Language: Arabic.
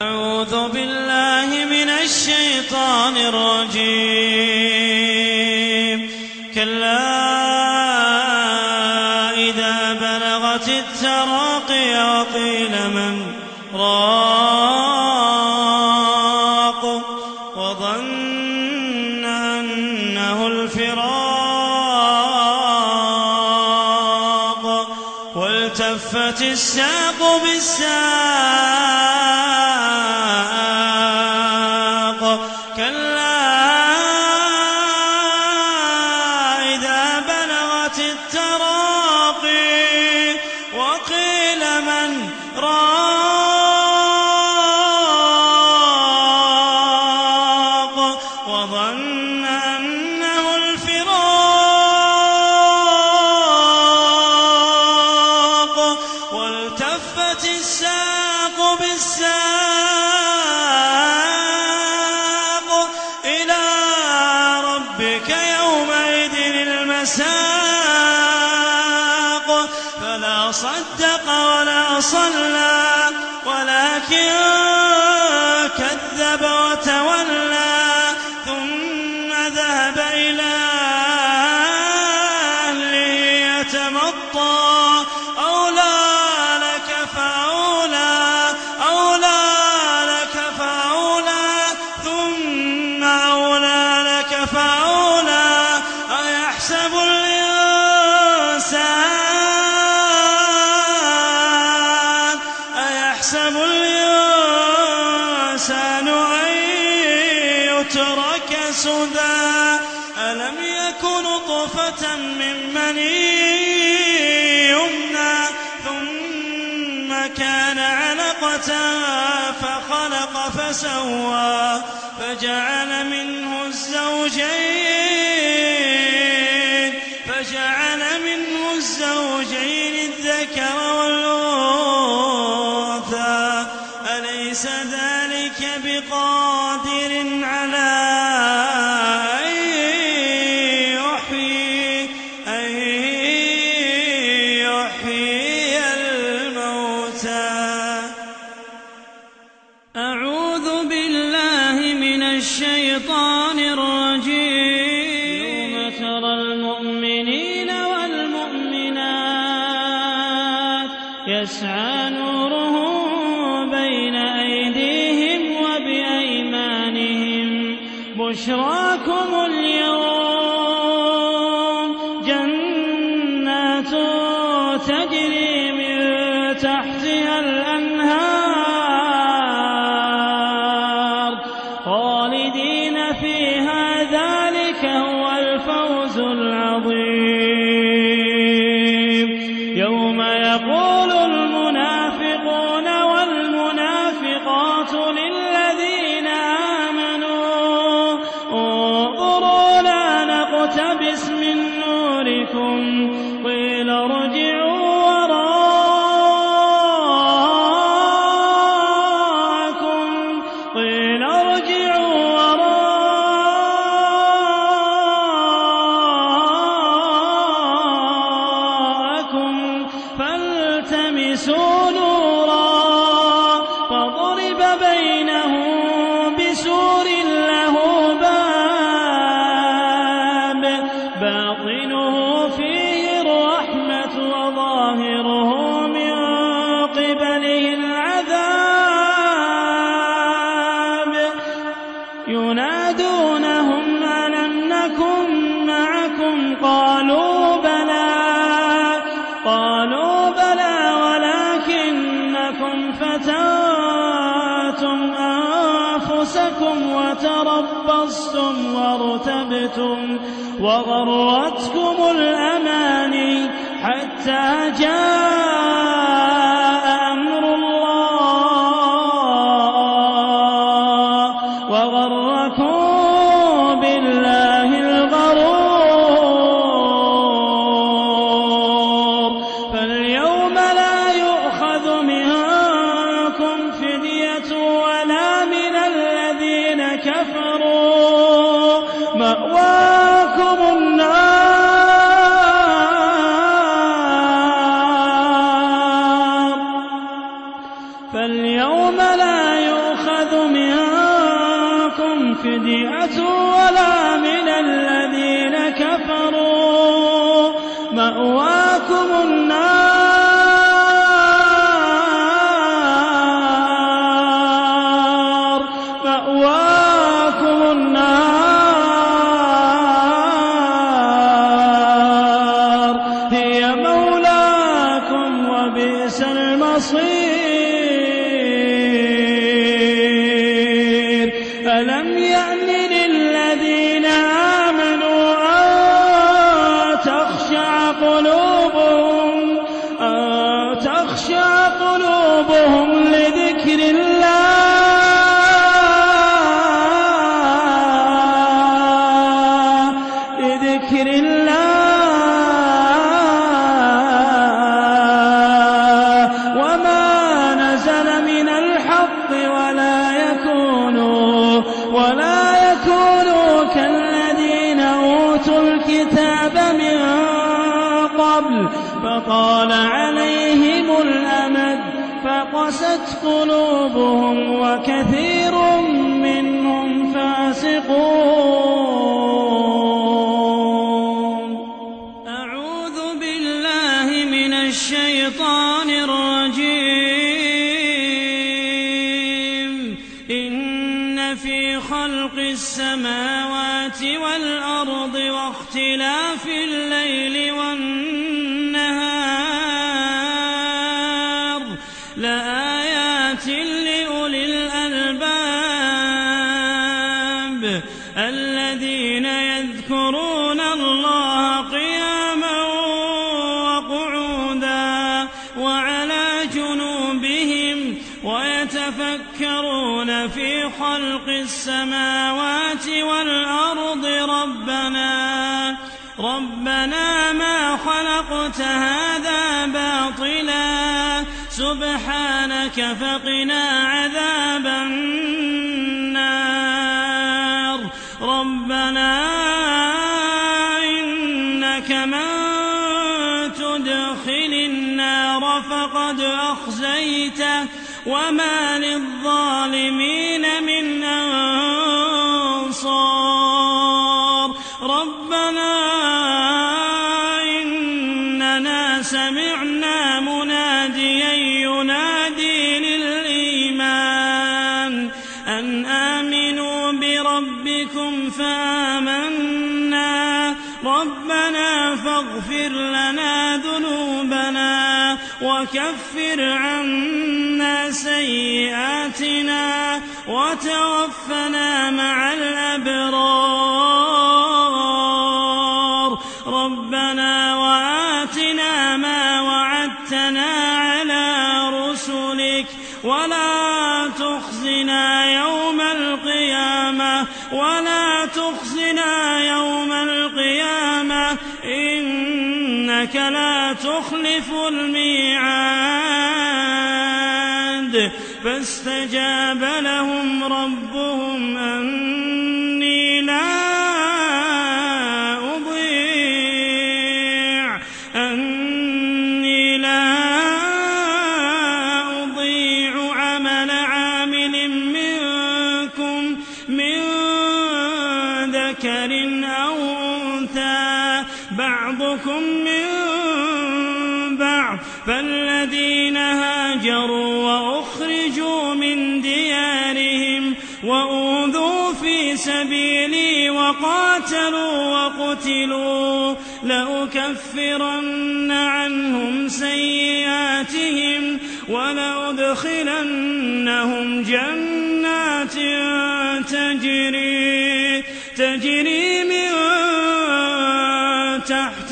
أعوذ بالله من الشيطان الرجيم. كلا إذا بلغت التراقي وقيل من راق وظن أنه الفراق والتفت الساق بالساق. كلا إذا بلغت التراقي وقيل من راق وظن أنه الفراق والتفت الساق بالساق إلى ربك يومئذ المساق. فلا صدق ولا صلى ولكن كذب وتولى ثم ذهب إلى أهله يتمطى. أولى لك فأولى ثم أولى لك فأولى. أيحسب الإنسان أن يترك سدى. ألم يك نطفة من مني يمنى ثم كان علقة فخلق فسوى فجعل منه الزوجين الذكر والأنثى. أليس ذلك بقادر على أن يحيي الموتى. أعوذ بالله من الشيطان الرجيم. يوم ترى المؤمنين والمؤمنات يسعى نورهم بين أيديهم وبأيمانهم. بشراكم اليوم جنات تجري من تحتها الأنهار خالدين فيها. ذلك هو الفوز العظيم. يوم يقول المنافقون والمنافقات للذين آمنوا انظرونا نقتبس من نوركم قيل ارجعوا وراءكم فالتمسوا نورا فضرب بينهم بسور له باب باطنه فيه الرحمة وظاهره من قبله العذاب. ينادونهم ألم نكن معكم قالوا بلى ولكنكم فتنتم أنفسكم وتربصتم وارتبتم وغرتكم الأماني حتى جاء أمر الله وغركم بالله الغرور. فاليوم لا يؤخذ منكم فدية ولا من الذين كفروا. مأواكم النار فدية ولا من الذين كفروا مأواكم النار هي مولاكم وبئس المصير ألم يأن للذين آمنوا أن تخشع قلوبهم لذكر الله وما نزل من الحق ولا يكونوا كالذين أوتوا الكتاب من قبل فطال عليهم الأمد فقست قلوبهم وكثير منهم فاسقون. أعوذ بالله من الشيطان الرجيم. إن في خلق السماوات والأرض واختلاف الليل والنهار لآيات لأولي الألباب الذين يذكرون الله قياما وقعودا وعلى جنوبهم ويتفكرون في خلق السماوات والأرض ربنا ما خلقت هذا باطلا سبحانك فقنا عذاب النار. ربنا إنك من تدخل النار فقد أخزيته وما للظالمين من أنصار. ربنا إننا سمعنا مناديا ينادي للإيمان أن آمنوا بربكم فآمنا ربنا فاغفر لنا ذنوبنا وكفر عنا سيئاتنا وتوفنا مع الأبرار. ربنا وآتنا ما وعدتنا على رسلك ولا تخزنا يوم القيامة إنك لا تخلف الميعاد. فاستجاب لهم ربهم أني لا أضيع عمل عامل منكم من ذكر أو أنثى بعضكم من بعض فالذين هاجروا وأخرجوا من ديارهم وأوذوا في سبيلي وقاتلوا وقتلوا لأكفرن عنهم سيئاتهم ولأدخلنهم جنات تجري من تحت